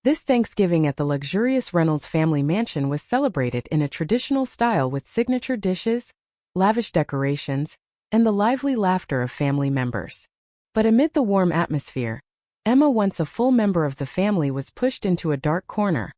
This Thanksgiving at the luxurious Reynolds family mansion was celebrated in a traditional style with signature dishes, lavish decorations, and the lively laughter of family members. But amid the warm atmosphere, Emma, once a full member of the family, was pushed into a dark corner,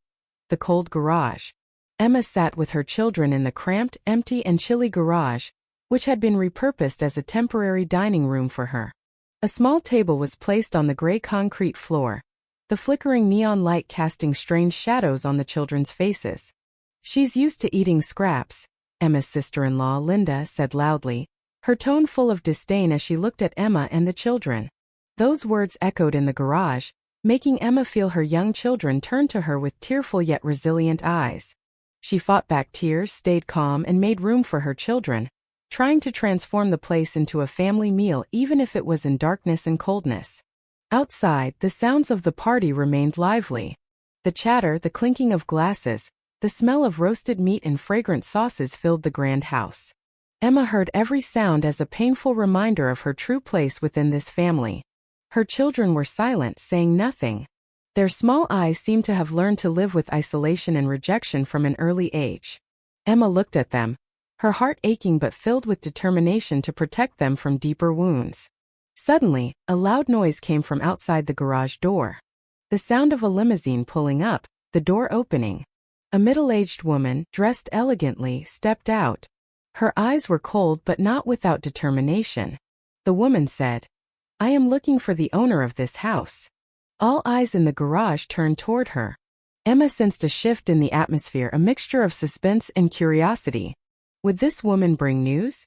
the cold garage. Emma sat with her children in the cramped, empty, and chilly garage, which had been repurposed as a temporary dining room for her. A small table was placed on the gray concrete floor, the flickering neon light casting strange shadows on the children's faces. "She's used to eating scraps," Emma's sister-in-law Linda said loudly, her tone full of disdain as she looked at Emma and the children. Those words echoed in the garage, making Emma feel her young children turn to her with tearful yet resilient eyes. She fought back tears, stayed calm, and made room for her children, trying to transform the place into a family meal even if it was in darkness and coldness. Outside, the sounds of the party remained lively. The chatter, the clinking of glasses, the smell of roasted meat and fragrant sauces filled the grand house. Emma heard every sound as a painful reminder of her true place within this family. Her children were silent, saying nothing. Their small eyes seemed to have learned to live with isolation and rejection from an early age. Emma looked at them, her heart aching but filled with determination to protect them from deeper wounds. Suddenly, a loud noise came from outside the garage door. The sound of a limousine pulling up, the door opening. A middle-aged woman, dressed elegantly, stepped out. Her eyes were cold but not without determination. The woman said, "I am looking for the owner of this house." All eyes in the garage turned toward her. Emma sensed a shift in the atmosphere, a mixture of suspense and curiosity. Would this woman bring news?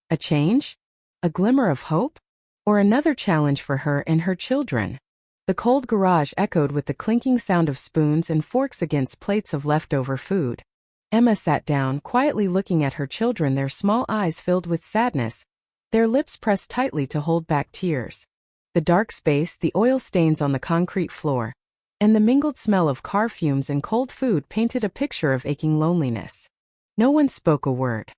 A change? A glimmer of hope? Or another challenge for her and her children? The cold garage echoed with the clinking sound of spoons and forks against plates of leftover food. Emma sat down, quietly looking at her children, their small eyes filled with sadness, their lips pressed tightly to hold back tears. The dark space, the oil stains on the concrete floor, and the mingled smell of car fumes and cold food painted a picture of aching loneliness. No one spoke a word.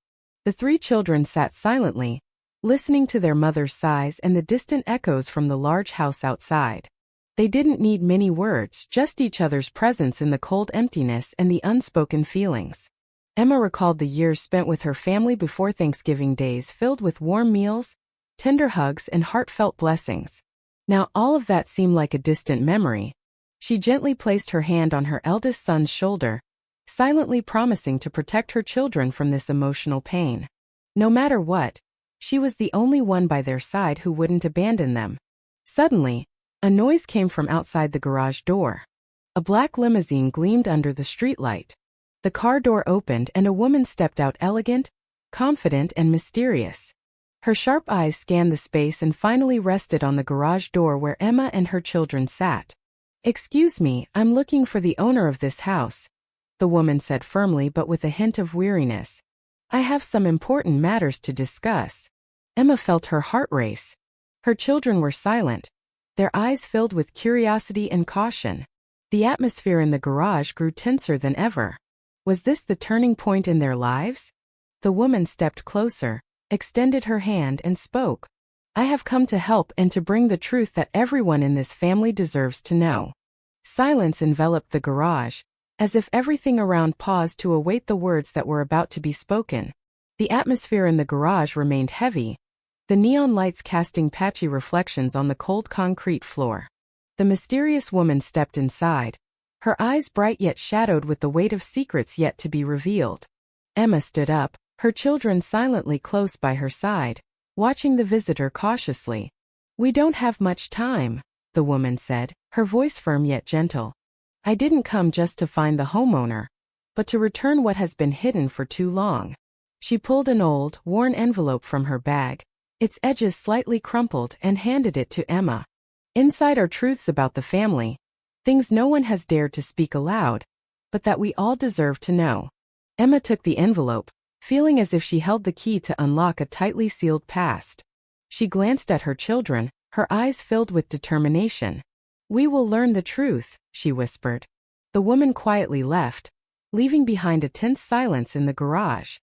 The three children sat silently, listening to their mother's sighs and the distant echoes from the large house outside. They didn't need many words, just each other's presence in the cold emptiness and the unspoken feelings. Emma recalled the years spent with her family before Thanksgiving, days filled with warm meals, tender hugs, and heartfelt blessings. Now all of that seemed like a distant memory. She gently placed her hand on her eldest son's shoulder, silently promising to protect her children from this emotional pain. No matter what, she was the only one by their side who wouldn't abandon them. Suddenly, a noise came from outside the garage door. A black limousine gleamed under the streetlight. The car door opened and a woman stepped out, elegant, confident, and mysterious. Her sharp eyes scanned the space and finally rested on the garage door where Emma and her children sat. "Excuse me, I'm looking for the owner of this house," the woman said firmly but with a hint of weariness. "I have some important matters to discuss." Emma felt her heart race. Her children were silent, their eyes filled with curiosity and caution. The atmosphere in the garage grew tenser than ever. Was this the turning point in their lives? The woman stepped closer, extended her hand, and spoke. "I have come to help and to bring the truth that everyone in this family deserves to know." Silence enveloped the garage, as if everything around paused to await the words that were about to be spoken. The atmosphere in the garage remained heavy, the neon lights casting patchy reflections on the cold concrete floor. The mysterious woman stepped inside, her eyes bright yet shadowed with the weight of secrets yet to be revealed. Emma stood up, her children silently close by her side, watching the visitor cautiously. "We don't have much time," the woman said, her voice firm yet gentle. "I didn't come just to find the homeowner, but to return what has been hidden for too long." She pulled an old, worn envelope from her bag, its edges slightly crumpled, and handed it to Emma. "Inside are truths about the family, things no one has dared to speak aloud, but that we all deserve to know." Emma took the envelope, feeling as if she held the key to unlock a tightly sealed past. She glanced at her children, her eyes filled with determination. "We will learn the truth," she whispered. The woman quietly left, leaving behind a tense silence in the garage.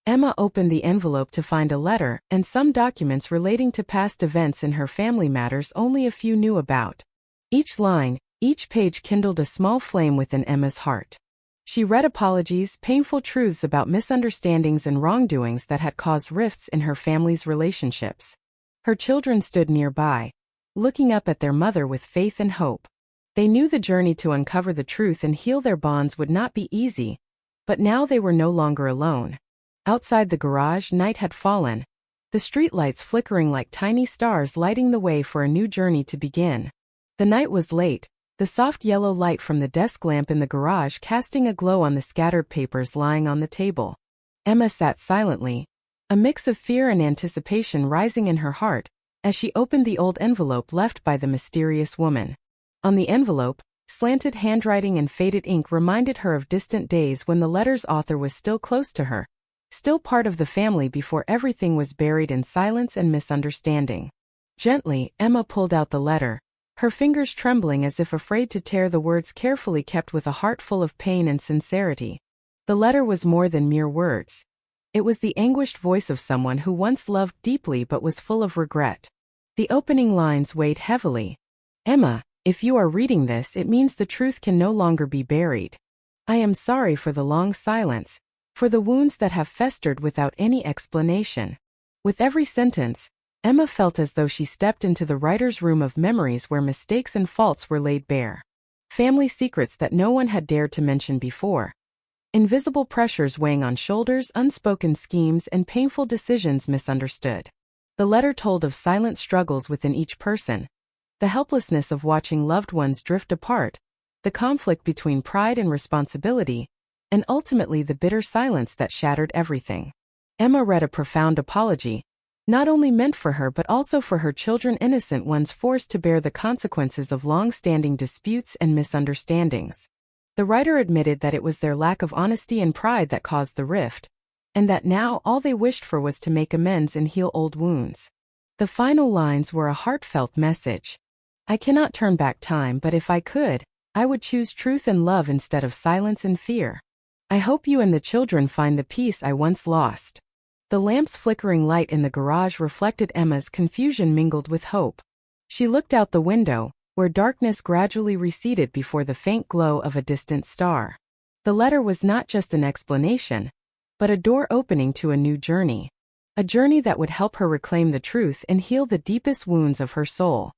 Emma opened the envelope to find a letter and some documents relating to past events in her family, matters only a few knew about. Each line, Each page kindled a small flame within Emma's heart. She read apologies, painful truths about misunderstandings and wrongdoings that had caused rifts in her family's relationships. Her children stood nearby, looking up at their mother with faith and hope. They knew the journey to uncover the truth and heal their bonds would not be easy, but now they were no longer alone. Outside the garage, night had fallen, the streetlights flickering like tiny stars lighting the way for a new journey to begin. The night was late, the soft yellow light from the desk lamp in the garage casting a glow on the scattered papers lying on the table. Emma sat silently, a mix of fear and anticipation rising in her heart, as she opened the old envelope left by the mysterious woman. On the envelope, slanted handwriting and faded ink reminded her of distant days when the letter's author was still close to her, still part of the family before everything was buried in silence and misunderstanding. Gently, Emma pulled out the letter, her fingers trembling as if afraid to tear the words carefully kept with a heart full of pain and sincerity. The letter was more than mere words. It was the anguished voice of someone who once loved deeply but was full of regret. The opening lines weighed heavily. Emma, if you are reading this, it means the truth can no longer be buried. I am sorry for the long silence, for the wounds that have festered without any explanation. With every sentence, Emma felt as though she stepped into the writer's room of memories where mistakes and faults were laid bare. Family secrets that no one had dared to mention before. Invisible pressures weighing on shoulders, unspoken schemes, and painful decisions misunderstood. The letter told of silent struggles within each person, the helplessness of watching loved ones drift apart, the conflict between pride and responsibility, and ultimately the bitter silence that shattered everything. Emma read a profound apology, not only meant for her but also for her children, innocent ones forced to bear the consequences of long-standing disputes and misunderstandings. The writer admitted that it was their lack of honesty and pride that caused the rift, and that now all they wished for was to make amends and heal old wounds. The final lines were a heartfelt message. I cannot turn back time, but if I could, I would choose truth and love instead of silence and fear. I hope you and the children find the peace I once lost. The lamp's flickering light in the garage reflected Emma's confusion mingled with hope. She looked out the window, where darkness gradually receded before the faint glow of a distant star. The letter was not just an explanation, but a door opening to a new journey. A journey that would help her reclaim the truth and heal the deepest wounds of her soul.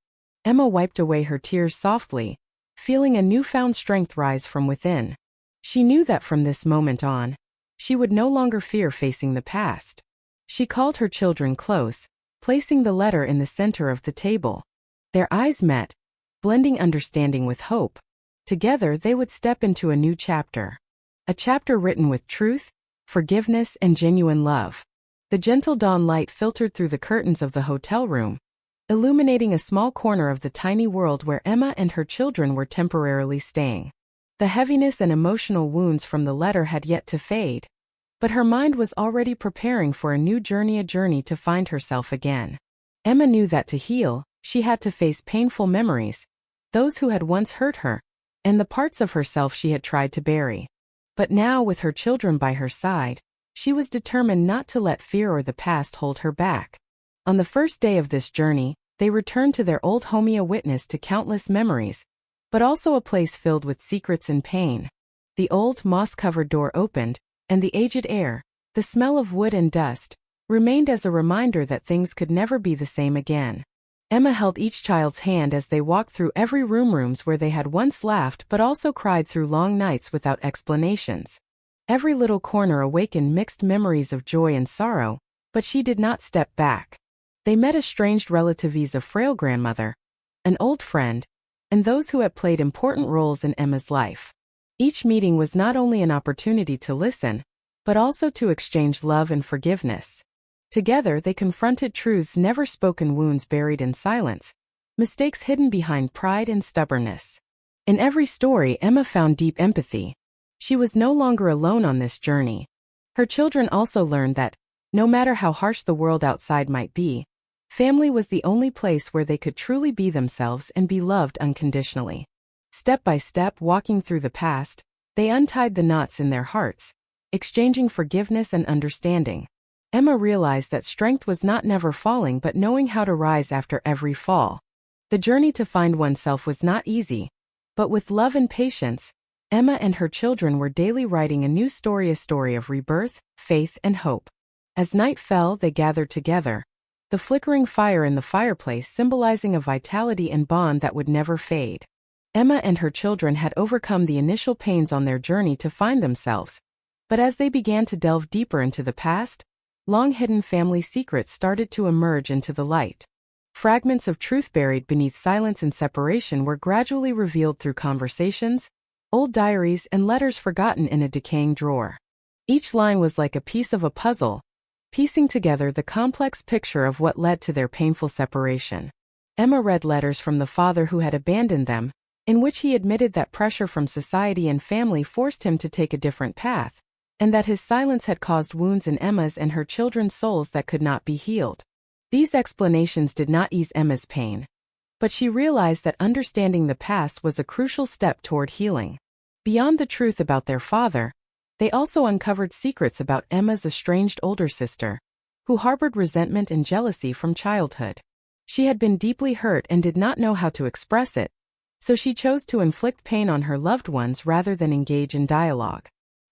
Emma wiped away her tears softly, feeling a newfound strength rise from within. She knew that from this moment on, she would no longer fear facing the past. She called her children close, placing the letter in the center of the table. Their eyes met, blending understanding with hope. Together they would step into a new chapter. A chapter written with truth, forgiveness, and genuine love. The gentle dawn light filtered through the curtains of the hotel room, illuminating a small corner of the tiny world where Emma and her children were temporarily staying. The heaviness and emotional wounds from the letter had yet to fade, but her mind was already preparing for a new journey, a journey to find herself again. Emma knew that to heal, she had to face painful memories, those who had once hurt her, and the parts of herself she had tried to bury. But now, with her children by her side, she was determined not to let fear or the past hold her back. On the first day of this journey, they returned to their old home, a witness to countless memories, but also a place filled with secrets and pain. The old, moss-covered door opened, and the aged air, the smell of wood and dust, remained as a reminder that things could never be the same again. Emma held each child's hand as they walked through every rooms where they had once laughed but also cried through long nights without explanations. Every little corner awakened mixed memories of joy and sorrow, but she did not step back. They met estranged relatives, a frail grandmother, an old friend, and those who had played important roles in Emma's life. Each meeting was not only an opportunity to listen, but also to exchange love and forgiveness. Together they confronted truths never spoken, wounds buried in silence, mistakes hidden behind pride and stubbornness. In every story, Emma found deep empathy. She was no longer alone on this journey. Her children also learned that, no matter how harsh the world outside might be, family was the only place where they could truly be themselves and be loved unconditionally. Step by step, walking through the past, they untied the knots in their hearts, exchanging forgiveness and understanding. Emma realized that strength was not never falling but knowing how to rise after every fall. The journey to find oneself was not easy, But with love and patience, Emma and her children were daily writing a new story, a story of rebirth, faith, and hope. As night fell, they gathered together, the flickering fire in the fireplace symbolizing a vitality and bond that would never fade. Emma and her children had overcome the initial pains on their journey to find themselves, but as they began to delve deeper into the past, long-hidden family secrets started to emerge into the light. Fragments of truth buried beneath silence and separation were gradually revealed through conversations, old diaries, and letters forgotten in a decaying drawer. Each line was like a piece of a puzzle, piecing together the complex picture of what led to their painful separation. Emma read letters from the father who had abandoned them, in which he admitted that pressure from society and family forced him to take a different path, and that his silence had caused wounds in Emma's and her children's souls that could not be healed. These explanations did not ease Emma's pain, but she realized that understanding the past was a crucial step toward healing. Beyond the truth about their father, they also uncovered secrets about Emma's estranged older sister, who harbored resentment and jealousy from childhood. She had been deeply hurt and did not know how to express it, so she chose to inflict pain on her loved ones rather than engage in dialogue.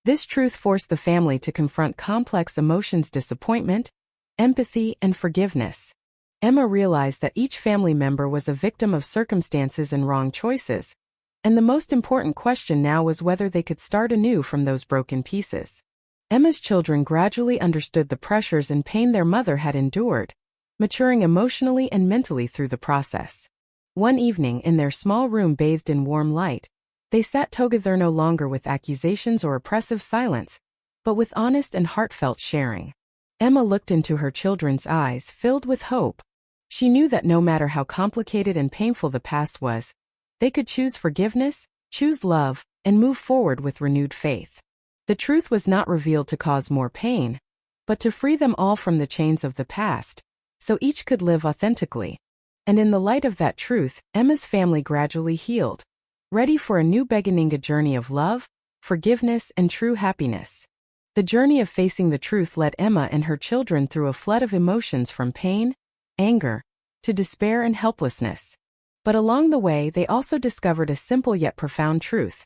This truth forced the family to confront complex emotions: disappointment, empathy, and forgiveness. Emma realized that each family member was a victim of circumstances and wrong choices, and the most important question now was whether they could start anew from those broken pieces. Emma's children gradually understood the pressures and pain their mother had endured, maturing emotionally and mentally through the process. One evening, in their small room bathed in warm light, they sat together, no longer with accusations or oppressive silence, but with honest and heartfelt sharing. Emma looked into her children's eyes, filled with hope. She knew that no matter how complicated and painful the past was, they could choose forgiveness, choose love, and move forward with renewed faith. The truth was not revealed to cause more pain, but to free them all from the chains of the past, so each could live authentically. And in the light of that truth, Emma's family gradually healed, ready for a new beginning, a journey of love, forgiveness, and true happiness. The journey of facing the truth led Emma and her children through a flood of emotions, from pain, anger, to despair and helplessness. But along the way, they also discovered a simple yet profound truth.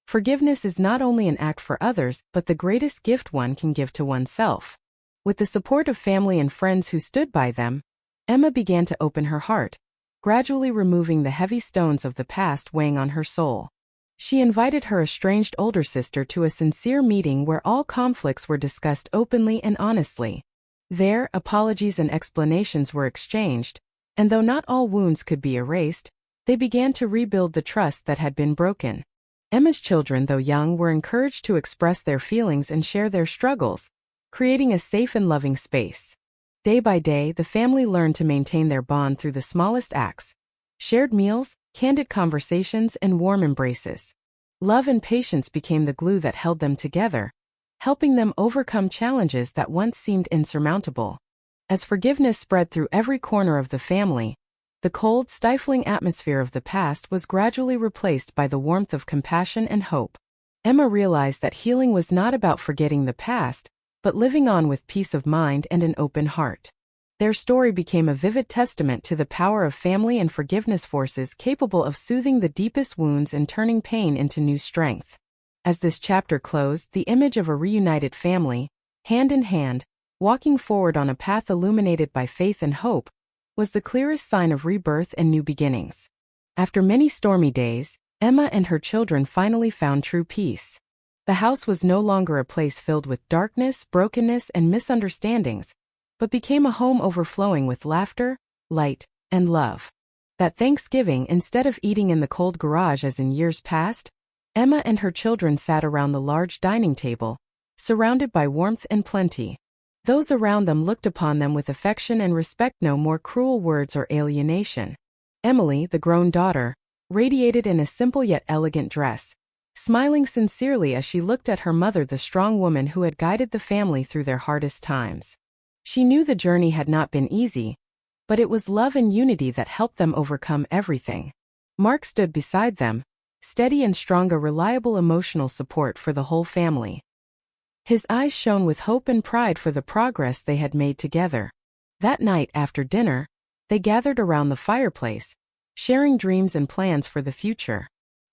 Forgiveness is not only an act for others, but the greatest gift one can give to oneself. With the support of family and friends who stood by them, Emma began to open her heart, gradually removing the heavy stones of the past weighing on her soul. She invited her estranged older sister to a sincere meeting where all conflicts were discussed openly and honestly. There, apologies and explanations were exchanged, and though not all wounds could be erased, they began to rebuild the trust that had been broken. Emma's children, though young, were encouraged to express their feelings and share their struggles, creating a safe and loving space. Day by day, the family learned to maintain their bond through the smallest acts: shared meals, candid conversations, and warm embraces. Love and patience became the glue that held them together, helping them overcome challenges that once seemed insurmountable. As forgiveness spread through every corner of the family, the cold, stifling atmosphere of the past was gradually replaced by the warmth of compassion and hope. Emma realized that healing was not about forgetting the past, but living on with peace of mind and an open heart. Their story became a vivid testament to the power of family and forgiveness, forces capable of soothing the deepest wounds and turning pain into new strength. As this chapter closed, the image of a reunited family, hand in hand, walking forward on a path illuminated by faith and hope, was the clearest sign of rebirth and new beginnings. After many stormy days, Emma and her children finally found true peace. The house was no longer a place filled with darkness, brokenness, and misunderstandings, but became a home overflowing with laughter, light, and love. That Thanksgiving, instead of eating in the cold garage as in years past, Emma and her children sat around the large dining table, surrounded by warmth and plenty. Those around them looked upon them with affection and respect, no more cruel words or alienation. Emily, the grown daughter, radiated in a simple yet elegant dress, smiling sincerely as she looked at her mother, the strong woman who had guided the family through their hardest times. She knew the journey had not been easy, but it was love and unity that helped them overcome everything. Mark stood beside them, steady and strong, a reliable emotional support for the whole family. His eyes shone with hope and pride for the progress they had made together. That night, after dinner, they gathered around the fireplace, sharing dreams and plans for the future.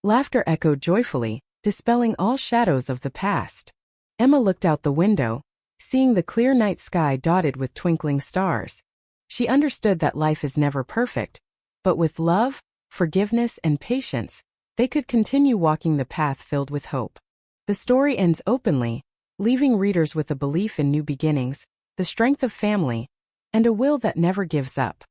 Laughter echoed joyfully, dispelling all shadows of the past. Emma looked out the window, seeing the clear night sky dotted with twinkling stars. She understood that life is never perfect, but with love, forgiveness, and patience, they could continue walking the path filled with hope. The story ends openly, leaving readers with a belief in new beginnings, the strength of family, and a will that never gives up.